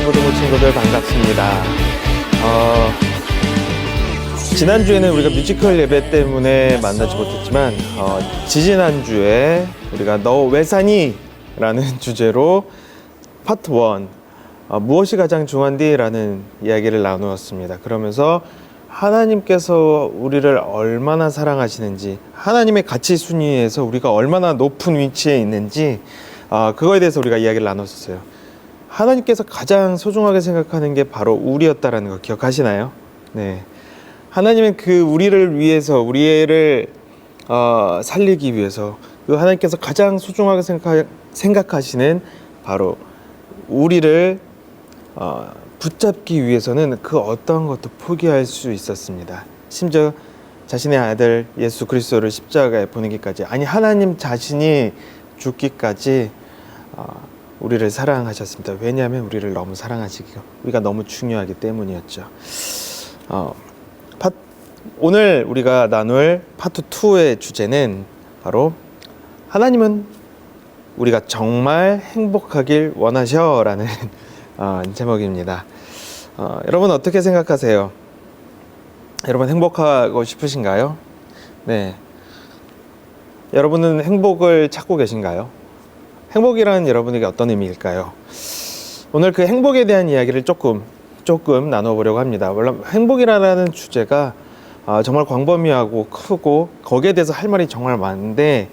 중고등부 친구들 반갑습니다. 지난주에는 우리가 뮤지컬 예배 때문에 만나지 못했지만 지지난주에 우리가 너 왜 사니? 라는 주제로 파트 1 무엇이 가장 중요한디? 라는 이야기를 나누었습니다. 그러면서 하나님께서 우리를 얼마나 사랑하시는지, 하나님의 가치 순위에서 우리가 얼마나 높은 위치에 있는지 그거에 대해서 우리가 이야기를 나눴었어요. 하나님께서 가장 소중하게 생각하는 게 바로 우리였다라는 거 기억하시나요? 네. 하나님은 그 우리를 위해서, 우리를 살리기 위해서 그 하나님께서 가장 소중하게 생각하시는 바로 우리를 붙잡기 위해서는 그 어떤 것도 포기할 수 있었습니다. 심지어 자신의 아들 예수 그리스도를 십자가에 보내기까지, 아니 하나님 자신이 죽기까지 우리를 사랑하셨습니다. 왜냐하면 우리를 너무 사랑하시고 우리가 너무 중요하기 때문이었죠. 오늘 우리가 나눌 파트 2의 주제는 바로 하나님은 우리가 정말 행복하길 원하셔 라는 제목입니다. 여러분 어떻게 생각하세요? 여러분 행복하고 싶으신가요? 네. 여러분은 행복을 찾고 계신가요? 행복이라는 여러분에게 어떤 의미일까요? 오늘 그 행복에 대한 이야기를 조금 나눠보려고 합니다. 물론 행복이라는 주제가 정말 광범위하고 크고 거기에 대해서 할 말이 정말 많은데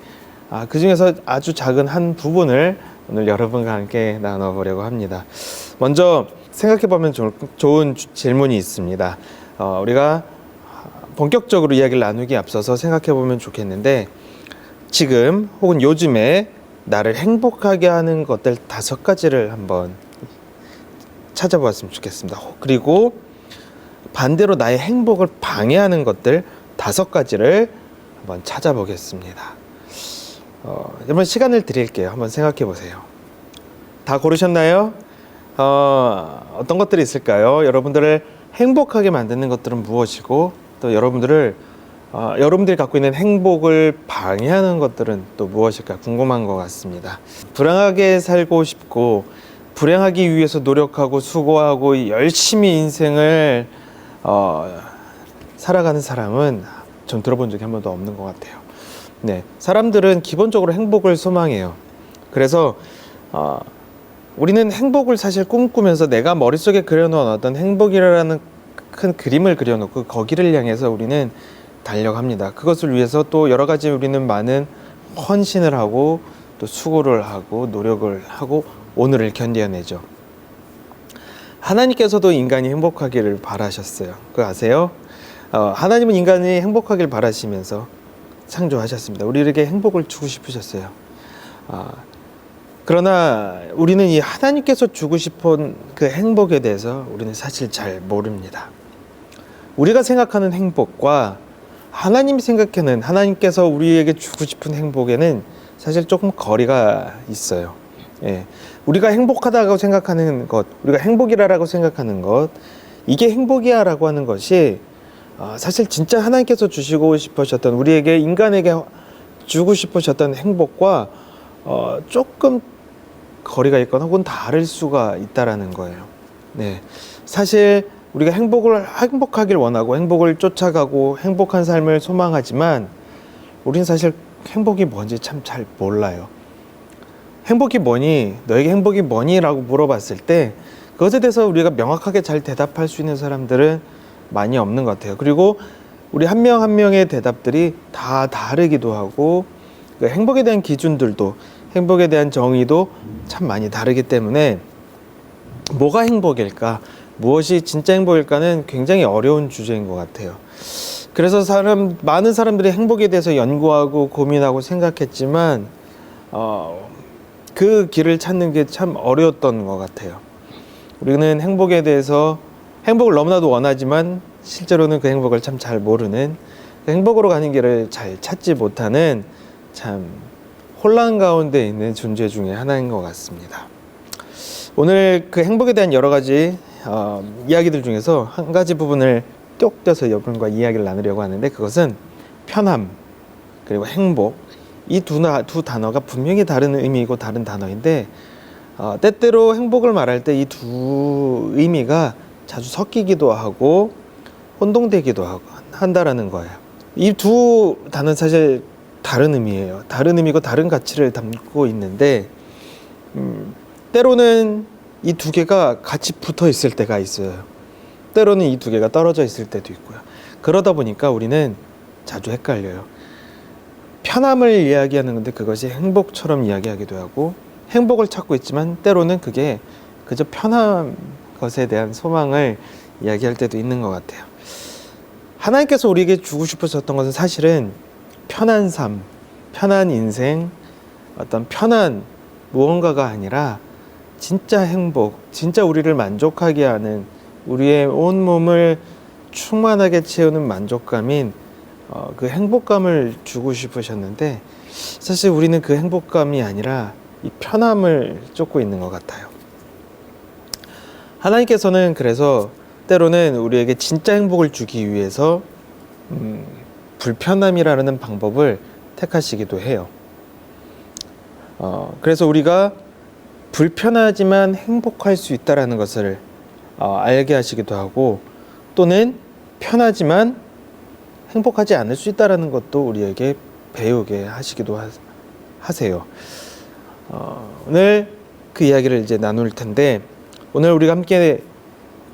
그 중에서 아주 작은 한 부분을 오늘 여러분과 함께 나눠보려고 합니다. 먼저 생각해보면 좋은 질문이 있습니다. 우리가 본격적으로 이야기를 나누기 앞서서 생각해보면 좋겠는데, 지금 혹은 요즘에 나를 행복하게 하는 것들 5가지를 한번 찾아보았으면 좋겠습니다. 그리고 반대로 나의 행복을 방해하는 것들 5가지를 한번 찾아보겠습니다. 여러분 시간을 드릴게요. 한번 생각해 보세요. 다 고르셨나요? 어떤 것들이 있을까요? 여러분들을 행복하게 만드는 것들은 무엇이고, 또 여러분들이 갖고 있는 행복을 방해하는 것들은 또 무엇일까 궁금한 것 같습니다. 불행하게 살고 싶고 불행하기 위해서 노력하고 수고하고 열심히 인생을 살아가는 사람은 전 들어본 적이 한 번도 없는 것 같아요. 네, 사람들은 기본적으로 행복을 소망해요. 그래서 우리는 행복을 사실 꿈꾸면서 내가 머릿속에 그려놓은 어떤 행복이라는 큰 그림을 그려놓고 거기를 향해서 우리는 달려갑니다. 그것을 위해서 또 여러 가지 우리는 많은 헌신을 하고 또 수고를 하고 노력을 하고 오늘을 견뎌내죠. 하나님께서도 인간이 행복하기를 바라셨어요. 그거 아세요? 하나님은 인간이 행복하길 바라시면서 창조하셨습니다. 우리에게 행복을 주고 싶으셨어요. 그러나 우리는 이 하나님께서 주고 싶은 그 행복에 대해서 우리는 사실 잘 모릅니다. 우리가 생각하는 행복과 하나님께서 우리에게 주고 싶은 행복에는 사실 조금 거리가 있어요. 예. 우리가 행복하다고 생각하는 것, 우리가 행복이라고 생각하는 것, 이게 행복이야 라고 하는 것이 사실 진짜 하나님께서 주시고 싶으셨던, 우리에게 인간에게 주고 싶으셨던 행복과 조금 거리가 있거나 혹은 다를 수가 있다라는 거예요. 네. 사실 우리가 행복하길 원하고 행복을 쫓아가고 행복한 삶을 소망하지만 우리는 사실 행복이 뭔지 참 잘 몰라요. 행복이 뭐니? 너에게 행복이 뭐니? 라고 물어봤을 때 그것에 대해서 우리가 명확하게 잘 대답할 수 있는 사람들은 많이 없는 것 같아요. 그리고 우리 한 명 한 명의 대답들이 다 다르기도 하고 그 행복에 대한 기준들도, 행복에 대한 정의도 참 많이 다르기 때문에 뭐가 행복일까? 무엇이 진짜 행복일까는 굉장히 어려운 주제인 것 같아요. 그래서 많은 사람들이 행복에 대해서 연구하고 고민하고 생각했지만 그 길을 찾는 게 참 어려웠던 것 같아요. 우리는 행복에 대해서 행복을 너무나도 원하지만 실제로는 그 행복을 참 잘 모르는, 그 행복으로 가는 길을 잘 찾지 못하는 참 혼란 가운데 있는 존재 중에 하나인 것 같습니다. 오늘 그 행복에 대한 여러 가지 이야기들 중에서 한 가지 부분을 뚝 떼서 여러분과 이야기를 나누려고 하는데, 그것은 편함 그리고 행복, 이 두 단어가 분명히 다른 의미이고 다른 단어인데 때때로 행복을 말할 때 이 두 의미가 자주 섞이기도 하고 혼동되기도 하고 한다라는 거예요. 이 두 단어는 사실 다른 의미예요. 다른 의미고 다른 가치를 담고 있는데 때로는 이 두 개가 같이 붙어 있을 때가 있어요. 때로는 이 두 개가 떨어져 있을 때도 있고요. 그러다 보니까 우리는 자주 헷갈려요. 편함을 이야기하는 건데 그것이 행복처럼 이야기하기도 하고, 행복을 찾고 있지만 때로는 그게 그저 편한 것에 대한 소망을 이야기할 때도 있는 것 같아요. 하나님께서 우리에게 주고 싶으셨던 것은 사실은 편한 삶, 편한 인생, 어떤 편한 무언가가 아니라 진짜 행복, 진짜 우리를 만족하게 하는, 우리의 온몸을 충만하게 채우는 만족감인 그 행복감을 주고 싶으셨는데, 사실 우리는 그 행복감이 아니라 이 편함을 쫓고 있는 것 같아요. 하나님께서는 그래서 때로는 우리에게 진짜 행복을 주기 위해서 불편함이라는 방법을 택하시기도 해요. 그래서 우리가 불편하지만 행복할 수 있다는 것을 알게 하시기도 하고, 또는 편하지만 행복하지 않을 수 있다는 것도 우리에게 배우게 하시기도 하세요. 오늘 그 이야기를 이제 나눌 텐데, 오늘 우리가 함께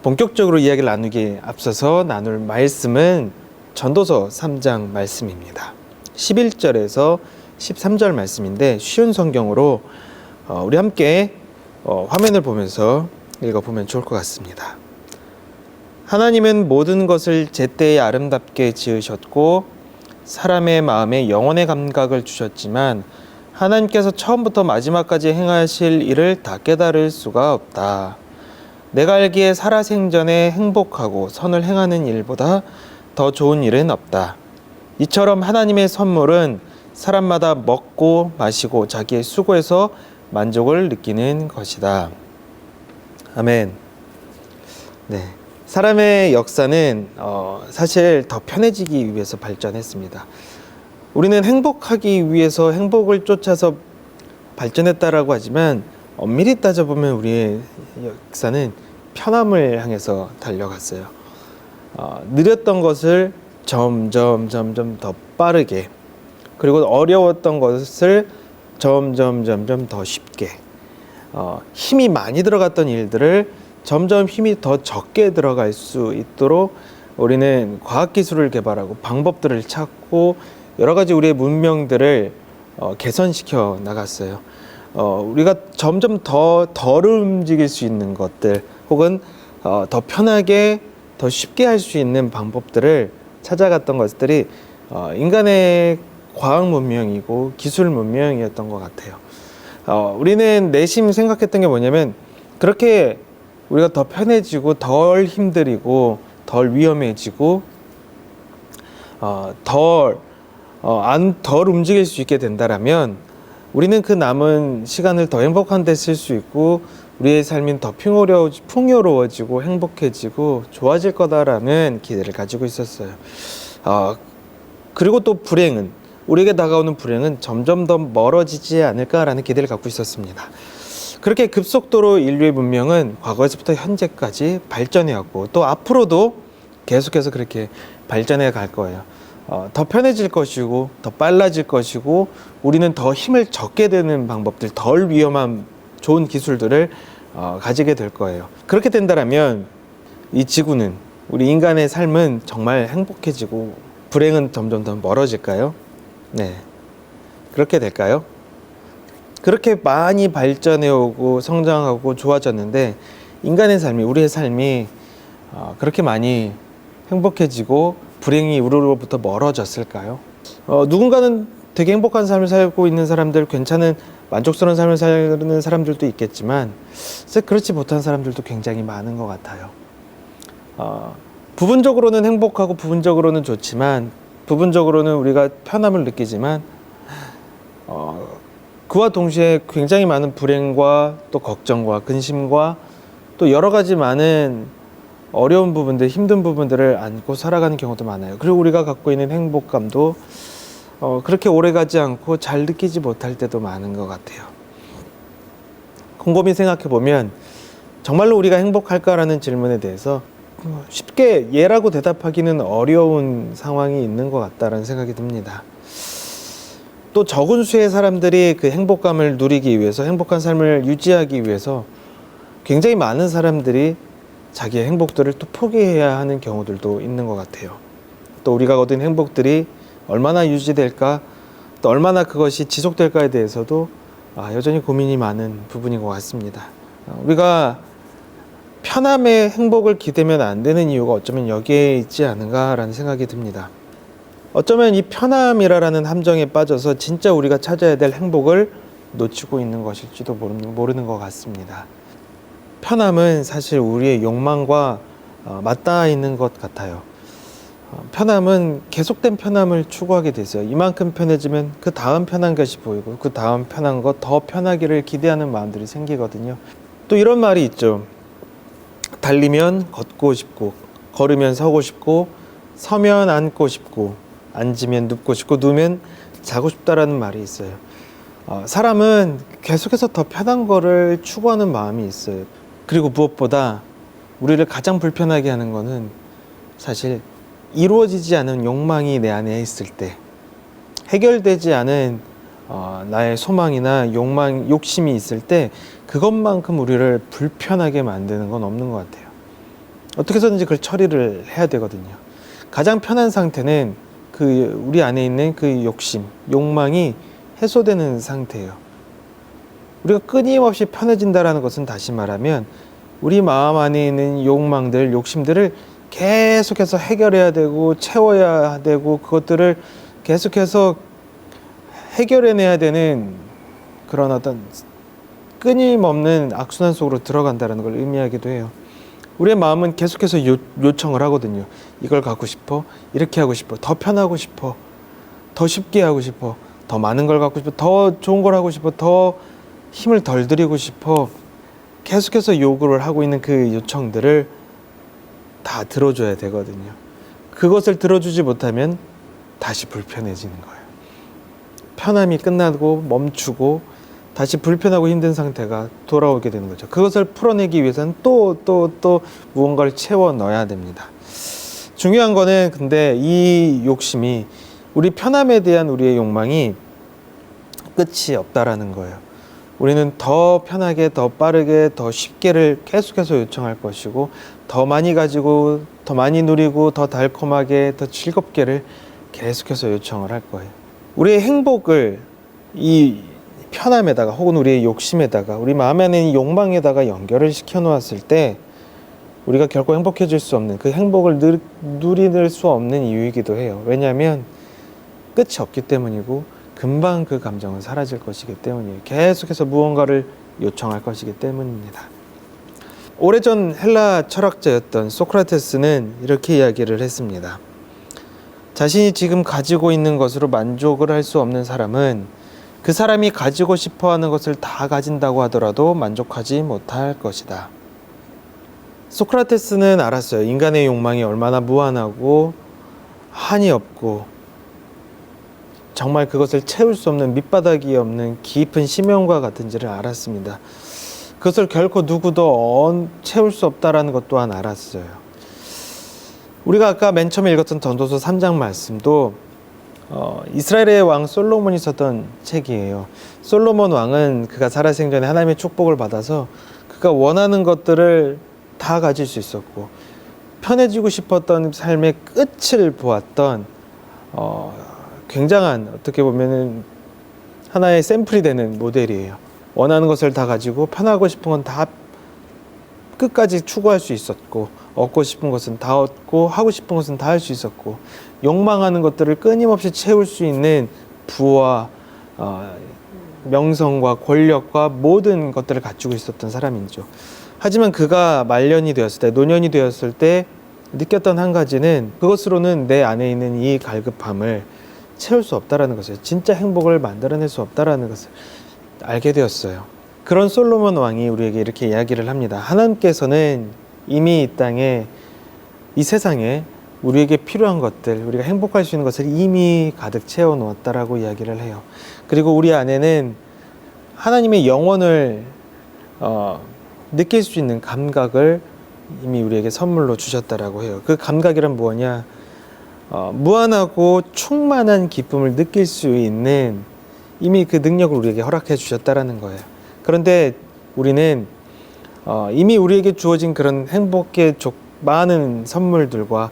본격적으로 이야기를 나누기에 앞서서 나눌 말씀은 전도서 3장 말씀입니다. 11절에서 13절 말씀인데, 쉬운 성경으로 우리 함께 화면을 보면서 읽어보면 좋을 것 같습니다. 하나님은 모든 것을 제때에 아름답게 지으셨고 사람의 마음에 영혼의 감각을 주셨지만 하나님께서 처음부터 마지막까지 행하실 일을 다 깨달을 수가 없다. 내가 알기에 살아생전에 행복하고 선을 행하는 일보다 더 좋은 일은 없다. 이처럼 하나님의 선물은 사람마다 먹고 마시고 자기의 수고에서 만족을 느끼는 것이다. 아멘. 네. 사람의 역사는 사실 더 편해지기 위해서 발전했습니다. 우리는 행복하기 위해서 행복을 쫓아서 발전했다라고 하지만 엄밀히 따져보면 우리의 역사는 편함을 향해서 달려갔어요. 느렸던 것을 점점 더 빠르게, 그리고 어려웠던 것을 점점 더 쉽게, 힘이 많이 들어갔던 일들을 점점 힘이 더 적게 들어갈 수 있도록 우리는 과학기술을 개발하고 방법들을 찾고 여러 가지 우리의 문명들을 개선시켜 나갔어요. 우리가 점점 덜 움직일 수 있는 것들, 혹은 더 편하게 더 쉽게 할 수 있는 방법들을 찾아갔던 것들이 인간의 과학 문명이고 기술 문명이었던 것 같아요. 우리는 내심 생각했던 게 뭐냐면, 그렇게 우리가 더 편해지고 덜 힘들이고 덜 위험해지고 덜 움직일 수 있게 된다라면 우리는 그 남은 시간을 더 행복한 데 쓸 수 있고 우리의 삶은 더 풍요로워지고 행복해지고 좋아질 거다라는 기대를 가지고 있었어요. 그리고 또 불행은, 우리에게 다가오는 불행은 점점 더 멀어지지 않을까라는 기대를 갖고 있었습니다. 그렇게 급속도로 인류의 문명은 과거에서부터 현재까지 발전해왔고 또 앞으로도 계속해서 그렇게 발전해 갈 거예요. 더 편해질 것이고 더 빨라질 것이고 우리는 더 힘을 적게 드는 방법들, 덜 위험한 좋은 기술들을 가지게 될 거예요. 그렇게 된다면 이 지구는, 우리 인간의 삶은 정말 행복해지고 불행은 점점 더 멀어질까요? 네, 그렇게 될까요? 그렇게 많이 발전해 오고 성장하고 좋아졌는데 인간의 삶이, 우리의 삶이 그렇게 많이 행복해지고 불행이 우리로부터 멀어졌을까요? 누군가는 되게 행복한 삶을 살고 있는 사람들, 괜찮은 만족스러운 삶을 사는 사람들도 있겠지만 그렇지 못한 사람들도 굉장히 많은 것 같아요. 부분적으로는 행복하고 부분적으로는 좋지만, 부분적으로는 우리가 편함을 느끼지만 그와 동시에 굉장히 많은 불행과 또 걱정과 근심과 또 여러 가지 많은 어려운 부분들, 힘든 부분들을 안고 살아가는 경우도 많아요. 그리고 우리가 갖고 있는 행복감도 그렇게 오래 가지 않고 잘 느끼지 못할 때도 많은 것 같아요. 곰곰이 생각해 보면 정말로 우리가 행복할까라는 질문에 대해서 쉽게 예라고 대답하기는 어려운 상황이 있는 것 같다라는 생각이 듭니다. 또 적은 수의 사람들이 그 행복감을 누리기 위해서, 행복한 삶을 유지하기 위해서 굉장히 많은 사람들이 자기의 행복들을 또 포기해야 하는 경우들도 있는 것 같아요. 또 우리가 얻은 행복들이 얼마나 유지될까, 또 얼마나 그것이 지속될까에 대해서도 여전히 고민이 많은 부분인 것 같습니다. 우리가 편함의 행복을 기대면 안 되는 이유가 어쩌면 여기에 있지 않은가라는 생각이 듭니다. 어쩌면 이 편함이라는 함정에 빠져서 진짜 우리가 찾아야 될 행복을 놓치고 있는 것일지도 모르는 것 같습니다. 편함은 사실 우리의 욕망과 맞닿아 있는 것 같아요. 편함은 계속된 편함을 추구하게 되죠. 이만큼 편해지면 그 다음 편한 것이 보이고 그 다음 편한 것, 더 편하기를 기대하는 마음들이 생기거든요. 또 이런 말이 있죠. 달리면 걷고 싶고, 걸으면 서고 싶고, 서면 앉고 싶고, 앉으면 눕고 싶고, 누우면 자고 싶다라는 말이 있어요. 사람은 계속해서 더 편한 거를 추구하는 마음이 있어요. 그리고 무엇보다 우리를 가장 불편하게 하는 거는 사실 이루어지지 않은 욕망이 내 안에 있을 때, 해결되지 않은 나의 소망이나 욕심이 있을 때 그것만큼 우리를 불편하게 만드는 건 없는 것 같아요. 어떻게 해서든지 그걸 처리를 해야 되거든요. 가장 편한 상태는 우리 안에 있는 그 욕망이 해소되는 상태예요. 우리가 끊임없이 편해진다는 것은 다시 말하면 우리 마음 안에 있는 욕망들, 욕심들을 계속해서 해결해야 되고 채워야 되고 그것들을 계속해서 해결해내야 되는 그런 어떤 끊임없는 악순환 속으로 들어간다는 걸 의미하기도 해요. 우리의 마음은 계속해서 요청을 하거든요. 이걸 갖고 싶어, 이렇게 하고 싶어, 더 편하고 싶어, 더 쉽게 하고 싶어, 더 많은 걸 갖고 싶어, 더 좋은 걸 하고 싶어, 더 힘을 덜 들이고 싶어. 계속해서 요구를 하고 있는 그 요청들을 다 들어줘야 되거든요. 그것을 들어주지 못하면 다시 불편해지는 거예요. 편함이 끝나고 멈추고 다시 불편하고 힘든 상태가 돌아오게 되는 거죠. 그것을 풀어내기 위해서는 또 무언가를 채워 넣어야 됩니다. 중요한 거는 근데 이 욕심이, 우리 편함에 대한 우리의 욕망이 끝이 없다라는 거예요. 우리는 더 편하게, 더 빠르게, 더 쉽게를 계속해서 요청할 것이고, 더 많이 가지고, 더 많이 누리고, 더 달콤하게, 더 즐겁게를 계속해서 요청을 할 거예요. 우리의 행복을 이 편함에다가, 혹은 우리의 욕심에다가, 우리 마음 안에 있는 욕망에다가 연결을 시켜 놓았을 때 우리가 결코 행복해질 수 없는, 그 행복을 누릴 수 없는 이유이기도 해요. 왜냐하면 끝이 없기 때문이고, 금방 그 감정은 사라질 것이기 때문이에요. 계속해서 무언가를 요청할 것이기 때문입니다. 오래전 헬라 철학자였던 소크라테스는 이렇게 이야기를 했습니다. 자신이 지금 가지고 있는 것으로 만족을 할 수 없는 사람은 그 사람이 가지고 싶어 하는 것을 다 가진다고 하더라도 만족하지 못할 것이다. 소크라테스는 알았어요. 인간의 욕망이 얼마나 무한하고 한이 없고 정말 그것을 채울 수 없는, 밑바닥이 없는 깊은 심연과 같은지를 알았습니다. 그것을 결코 누구도 채울 수 없다라는 것 또한 알았어요. 우리가 아까 맨 처음에 읽었던 전도서 3장 말씀도 이스라엘의 왕 솔로몬이 썼던 책이에요. 솔로몬 왕은 그가 살아생전에 하나님의 축복을 받아서 그가 원하는 것들을 다 가질 수 있었고, 편해지고 싶었던 삶의 끝을 보았던 굉장한, 어떻게 보면은 하나의 샘플이 되는 모델이에요. 원하는 것을 다 가지고 편하고 싶은 건 다 끝까지 추구할 수 있었고, 얻고 싶은 것은 다 얻고, 하고 싶은 것은 다 할 수 있었고, 욕망하는 것들을 끊임없이 채울 수 있는 부와 명성과 권력과 모든 것들을 갖추고 있었던 사람이죠. 하지만 그가 말년이 되었을 때, 노년이 되었을 때 느꼈던 한 가지는, 그것으로는 내 안에 있는 이 갈급함을 채울 수 없다라는 것을, 진짜 행복을 만들어낼 수 없다라는 것을 알게 되었어요. 그런 솔로몬 왕이 우리에게 이렇게 이야기를 합니다. 하나님께서는 이미 이 땅에, 이 세상에 우리에게 필요한 것들, 우리가 행복할 수 있는 것을 이미 가득 채워 놓았다라고 이야기를 해요. 그리고 우리 안에는 하나님의 영원을 느낄 수 있는 감각을 이미 우리에게 선물로 주셨다라고 해요. 그 감각이란 뭐냐? 무한하고 충만한 기쁨을 느낄 수 있는 이미 그 능력을 우리에게 허락해 주셨다라는 거예요. 그런데 우리는 이미 우리에게 주어진 그런 행복의 많은 선물들과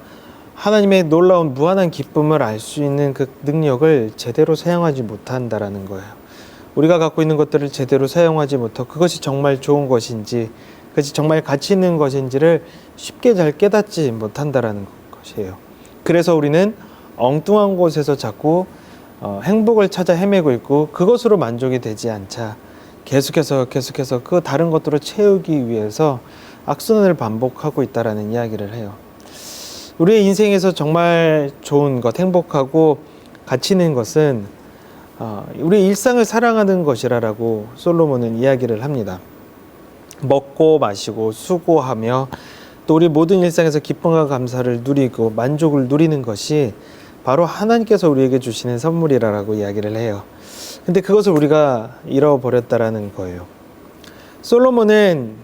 하나님의 놀라운 무한한 기쁨을 알 수 있는 그 능력을 제대로 사용하지 못한다라는 거예요. 우리가 갖고 있는 것들을 제대로 사용하지 못하고 그것이 정말 좋은 것인지, 그것이 정말 가치 있는 것인지를 쉽게 잘 깨닫지 못한다라는 것이에요. 그래서 우리는 엉뚱한 곳에서 자꾸 행복을 찾아 헤매고 있고, 그것으로 만족이 되지 않자 계속해서 그 다른 것들을 채우기 위해서 악순환을 반복하고 있다라는 이야기를 해요. 우리의 인생에서 정말 좋은 것, 행복하고 가치 있는 것은 우리의 일상을 사랑하는 것이라고 솔로몬은 이야기를 합니다. 먹고 마시고 수고하며 또 우리 모든 일상에서 기쁨과 감사를 누리고 만족을 누리는 것이 바로 하나님께서 우리에게 주시는 선물이라고 이야기를 해요. 근데 그것을 우리가 잃어버렸다라는 거예요. 솔로몬은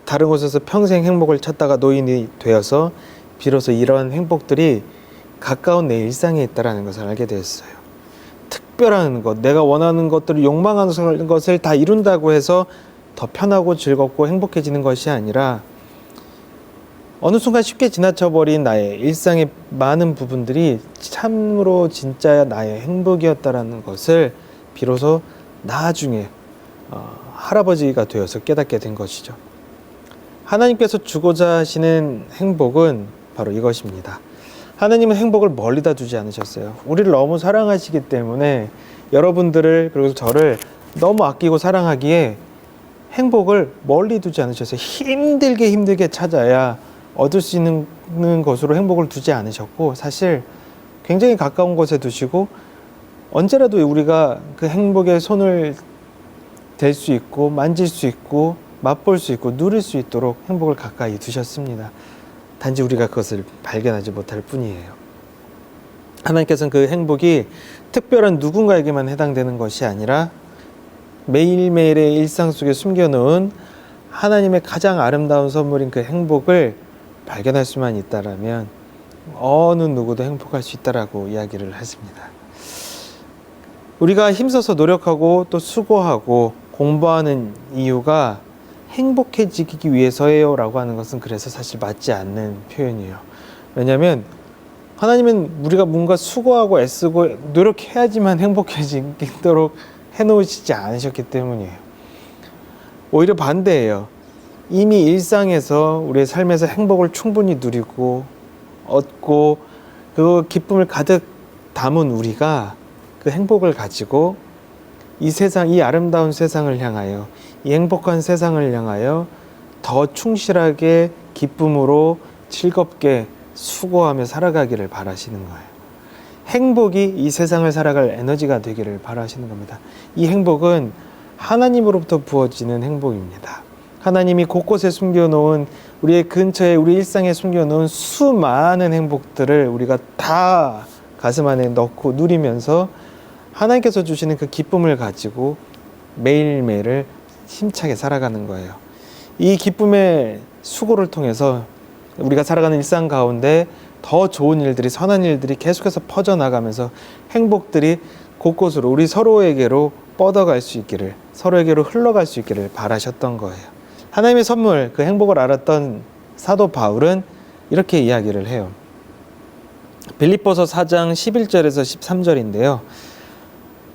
다른 곳에서 평생 행복을 찾다가 노인이 되어서 비로소 이런 행복들이 가까운 내 일상에 있다는 것을 알게 되었어요. 특별한 것, 내가 원하는 것들을 욕망하는 것을 다 이룬다고 해서 더 편하고 즐겁고 행복해지는 것이 아니라 어느 순간 쉽게 지나쳐버린 나의 일상의 많은 부분들이 참으로 진짜 나의 행복이었다라는 것을 비로소 나중에 할아버지가 되어서 깨닫게 된 것이죠. 하나님께서 주고자 하시는 행복은 바로 이것입니다. 하나님은 행복을 멀리다 두지 않으셨어요. 우리를 너무 사랑하시기 때문에 여러분들을 그리고 저를 너무 아끼고 사랑하기에 행복을 멀리 두지 않으셨어요. 힘들게 찾아야 얻을 수 있는 것으로 행복을 두지 않으셨고, 사실 굉장히 가까운 곳에 두시고 언제라도 우리가 그 행복에 손을 댈 수 있고 만질 수 있고 맛볼 수 있고 누릴 수 있도록 행복을 가까이 두셨습니다. 단지 우리가 그것을 발견하지 못할 뿐이에요. 하나님께서는 그 행복이 특별한 누군가에게만 해당되는 것이 아니라 매일매일의 일상 속에 숨겨놓은 하나님의 가장 아름다운 선물인 그 행복을 발견할 수만 있다라면 어느 누구도 행복할 수 있다라고 이야기를 했습니다. 우리가 힘써서 노력하고 또 수고하고 공부하는 이유가 행복해지기 위해서예요 라고 하는 것은 그래서 사실 맞지 않는 표현이에요. 왜냐하면 하나님은 우리가 뭔가 수고하고 애쓰고 노력해야지만 행복해지도록 해놓으시지 않으셨기 때문이에요. 오히려 반대예요. 이미 일상에서 우리의 삶에서 행복을 충분히 누리고 얻고 그 기쁨을 가득 담은 우리가 그 행복을 가지고 이 세상, 이 아름다운 세상을 향하여, 이 행복한 세상을 향하여 더 충실하게 기쁨으로 즐겁게 수고하며 살아가기를 바라시는 거예요. 행복이 이 세상을 살아갈 에너지가 되기를 바라시는 겁니다. 이 행복은 하나님으로부터 부어지는 행복입니다. 하나님이 곳곳에 숨겨놓은, 우리의 근처에, 우리 일상에 숨겨놓은 수많은 행복들을 우리가 다 가슴 안에 넣고 누리면서 하나님께서 주시는 그 기쁨을 가지고 매일매일을 힘차게 살아가는 거예요. 이 기쁨의 수고를 통해서 우리가 살아가는 일상 가운데 더 좋은 일들이, 선한 일들이 계속해서 퍼져나가면서 행복들이 곳곳으로 우리 서로에게로 뻗어갈 수 있기를, 서로에게로 흘러갈 수 있기를 바라셨던 거예요. 하나님의 선물, 그 행복을 알았던 사도 바울은 이렇게 이야기를 해요. 빌립보서 4장 11절에서 13절인데요.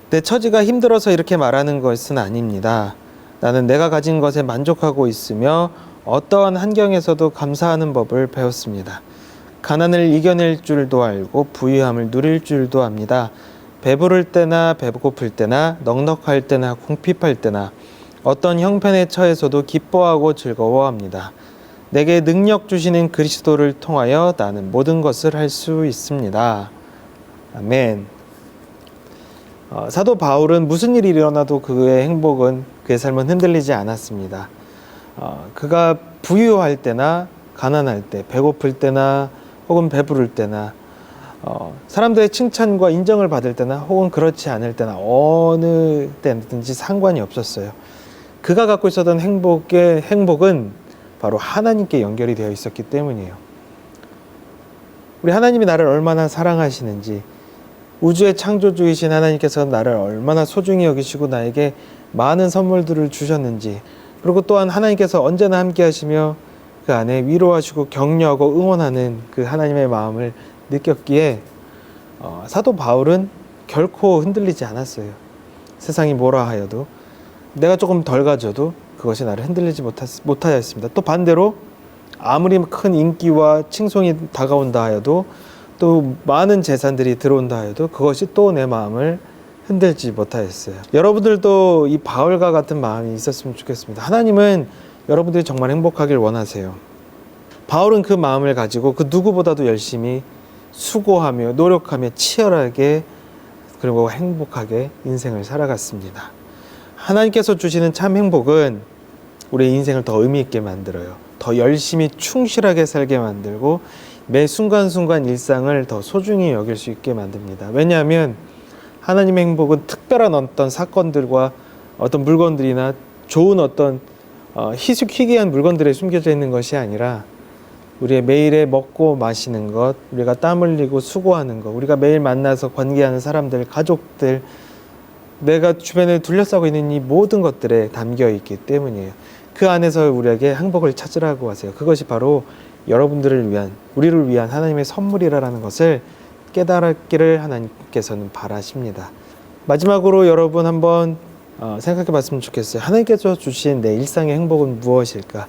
내 처지가 힘들어서 이렇게 말하는 것은 아닙니다. 나는 내가 가진 것에 만족하고 있으며 어떠한 환경에서도 감사하는 법을 배웠습니다. 가난을 이겨낼 줄도 알고 부유함을 누릴 줄도 압니다. 배부를 때나 배고플 때나 넉넉할 때나 궁핍할 때나 어떤 형편에 처해서도 기뻐하고 즐거워합니다. 내게 능력 주시는 그리스도를 통하여 나는 모든 것을 할 수 있습니다. 아멘. 사도 바울은 무슨 일이 일어나도 그의 행복은, 그의 삶은 흔들리지 않았습니다. 그가 부유할 때나 가난할 때, 배고플 때나 혹은 배부를 때나, 사람들의 칭찬과 인정을 받을 때나 혹은 그렇지 않을 때나 어느 때든지 상관이 없었어요. 그가 갖고 있었던 행복은 바로 하나님께 연결이 되어 있었기 때문이에요. 우리 하나님이 나를 얼마나 사랑하시는지, 우주의 창조주이신 하나님께서 나를 얼마나 소중히 여기시고 나에게 많은 선물들을 주셨는지, 그리고 또한 하나님께서 언제나 함께 하시며 그 안에 위로하시고 격려하고 응원하는 그 하나님의 마음을 느꼈기에 사도 바울은 결코 흔들리지 않았어요. 세상이 뭐라 하여도, 내가 조금 덜 가져도 그것이 나를 흔들리지 못하였습니다. 또 반대로 아무리 큰 인기와 칭송이 다가온다 하여도, 또 많은 재산들이 들어온다 하여도 그것이 또 내 마음을 흔들지 못하였어요. 여러분들도 이 바울과 같은 마음이 있었으면 좋겠습니다. 하나님은 여러분들이 정말 행복하길 원하세요. 바울은 그 마음을 가지고 그 누구보다도 열심히 수고하며 노력하며 치열하게 그리고 행복하게 인생을 살아갔습니다. 하나님께서 주시는 참 행복은 우리의 인생을 더 의미 있게 만들어요. 더 열심히 충실하게 살게 만들고 매 순간순간 일상을 더 소중히 여길 수 있게 만듭니다. 왜냐하면 하나님의 행복은 특별한 어떤 사건들과 어떤 물건들이나 좋은 어떤 희귀한 물건들에 숨겨져 있는 것이 아니라 우리의 매일에 먹고 마시는 것, 우리가 땀 흘리고 수고하는 것, 우리가 매일 만나서 관계하는 사람들, 가족들, 내가 주변에 둘러싸고 있는 이 모든 것들에 담겨 있기 때문이에요. 그 안에서 우리에게 행복을 찾으라고 하세요. 그것이 바로 여러분들을 위한, 우리를 위한 하나님의 선물이라는 것을 깨달았기를 하나님께서는 바라십니다. 마지막으로 여러분 한번 생각해 봤으면 좋겠어요. 하나님께서 주신 내 일상의 행복은 무엇일까?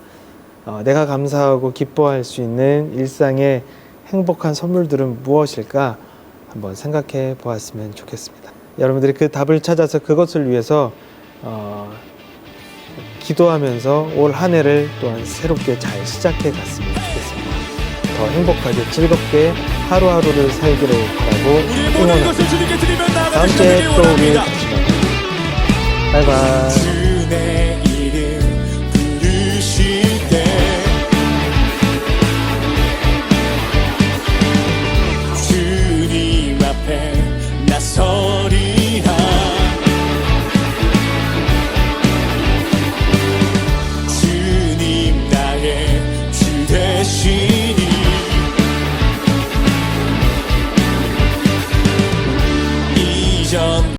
내가 감사하고 기뻐할 수 있는 일상의 행복한 선물들은 무엇일까? 한번 생각해 보았으면 좋겠습니다. 여러분들이 그 답을 찾아서 그것을 위해서 기도하면서 올 한 해를 또한 새롭게 잘 시작해 갔으면 좋겠습니다. 더 행복하게 즐겁게 하루하루를 살기를 바라고 응원합니다. 다음 주에 또 우리 다시 만나요. 바이바이.